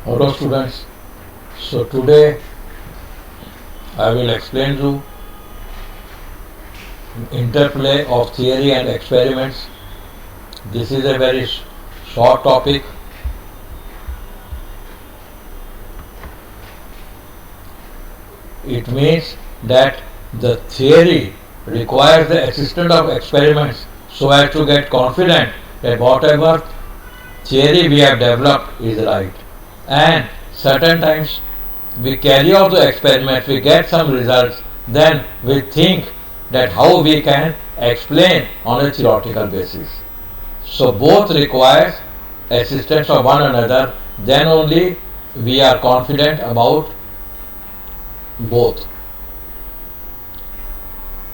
Hello students, so today I will explain you interplay of theory and experiments. This is a very short topic. It means that the theory requires the assistance of experiments so as to get confident that whatever theory we have developed is right. And certain times we carry out the experiments, we get some results, then we think that how we can explain on a theoretical basis. So both requires assistance of one another, then only we are confident about both.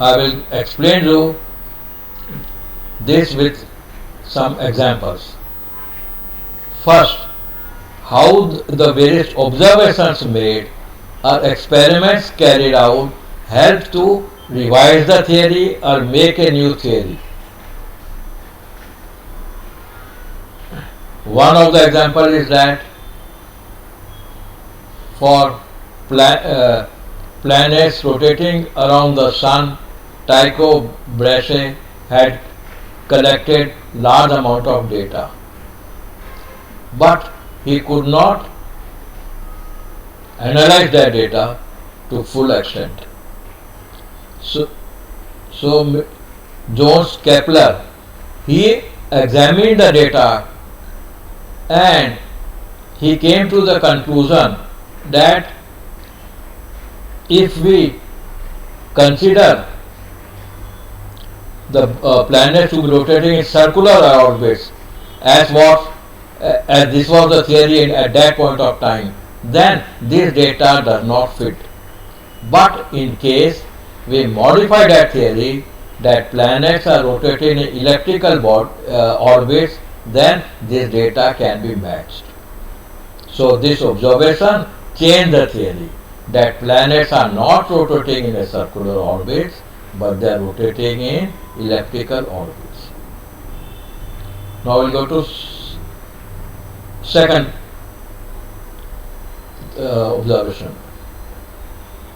I will explain you this with some examples. First, how the various observations made or experiments carried out help to revise the theory or make a new theory. One of the examples is that for planets rotating around the sun, Tycho Brahe had collected large amount of data, but he could not analyze that data to full extent. So Johannes Kepler, he examined the data and he came to the conclusion that if we consider the planets to be rotating in circular orbits as this was the theory at that point of time, then this data does not fit. But in case we modify that theory that planets are rotating in elliptical orbits, then this data can be matched. So this observation changed the theory that planets are not rotating in a circular orbits, but they are rotating in elliptical orbits. Now we'll go to second observation.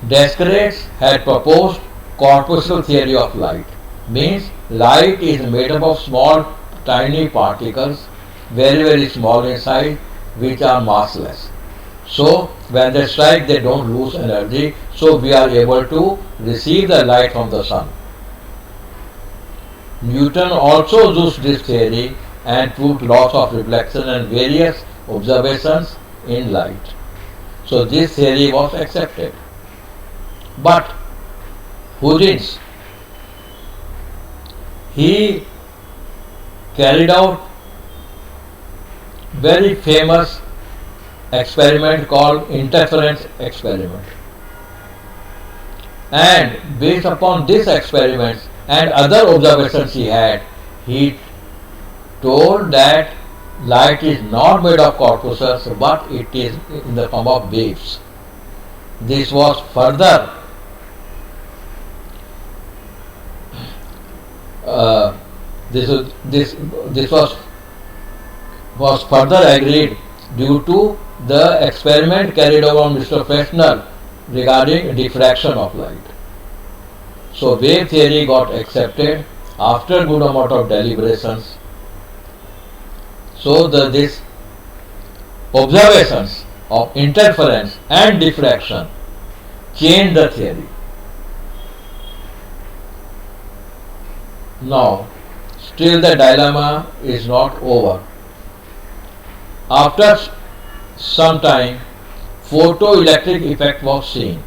Descartes had proposed corpuscle theory of light. Means light is made up of small tiny particles, very small in size, which are massless. So when they strike, they don't lose energy, so we are able to receive the light from the sun. Newton also used this theory and proved laws of reflection and various observations in light. So this theory was accepted. But Huygens, he carried out very famous experiment called interference experiment. And based upon this experiment and other observations he had, he told that light is not made of corpuscles, but it is in the form of waves. This was further this was further agreed due to the experiment carried out on Mr. Fresnel regarding diffraction of light. So wave theory got accepted after good amount of deliberations. So these observations of interference and diffraction changed the theory. Now, still the dilemma is not over. After some time, photoelectric effect was seen.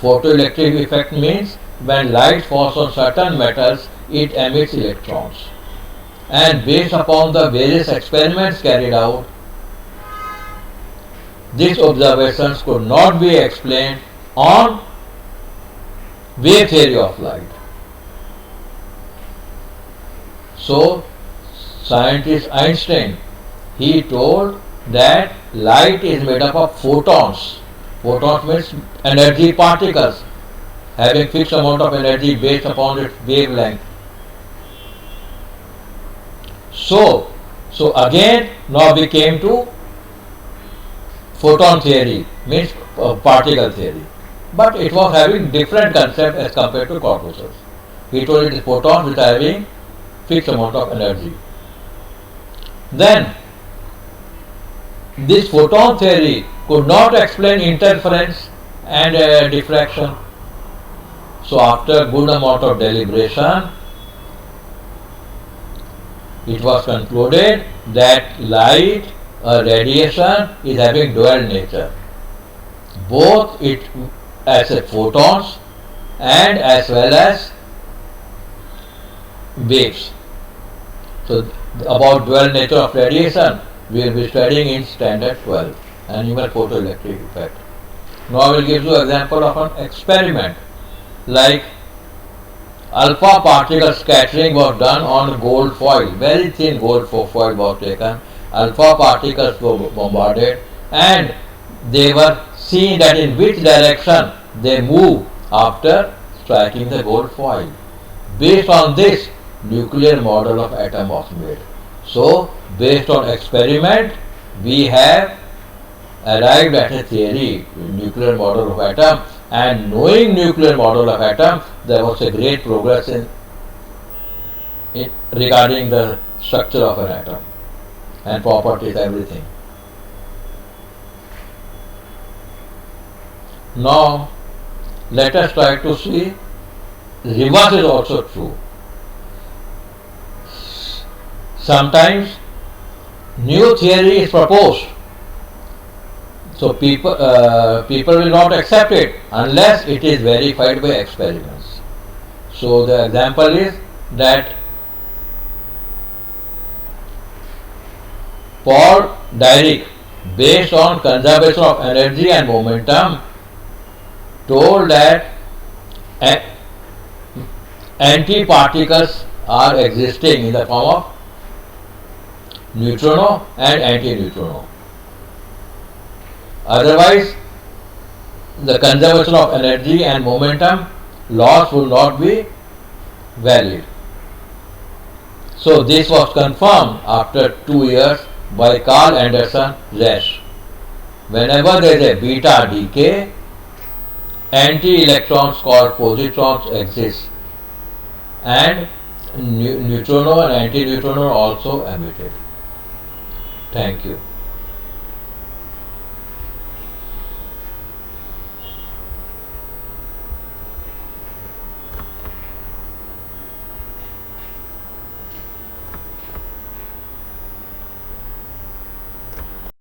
Photoelectric effect means when light falls on certain metals, it emits electrons. And based upon the various experiments carried out, these observations could not be explained on wave theory of light. So, scientist Einstein, he told that light is made up of photons. Photons means energy particles having fixed amount of energy based upon its wavelength. So again, now we came to photon theory, means particle theory. But it was having different concept as compared to corpuscles. He told it is photons which are having fixed amount of energy. Then this photon theory could not explain interference and diffraction. So after good amount of deliberation, it was concluded that light or radiation is having dual nature, both it as a photons and as well as waves. So about dual nature of radiation we will be studying in standard 12, animal photoelectric effect. Now I will give you an example of an experiment, like alpha particle scattering was done on gold foil, very thin gold foil was taken, alpha particles were bombarded and they were seen that in which direction they move after striking the gold foil. Based on this, nuclear model of atom was made. So based on experiment we have arrived at a theory, nuclear model of atom, and knowing nuclear model of atom there was a great progress in regarding the structure of an atom and properties, everything. Now let us try to see reverse is also true. Sometimes new theory is proposed, so people will not accept it unless it is verified by experiments. So the example is that Paul Dirac, based on conservation of energy and momentum, told that antiparticles are existing in the form of neutrino and antineutrino. Otherwise, the conservation of energy and momentum laws will not be valid. So this was confirmed after 2 years by Carl Anderson Resch. Whenever there is a beta decay, anti-electrons called positrons exist and neutrino and antineutrino are also emitted. Thank you.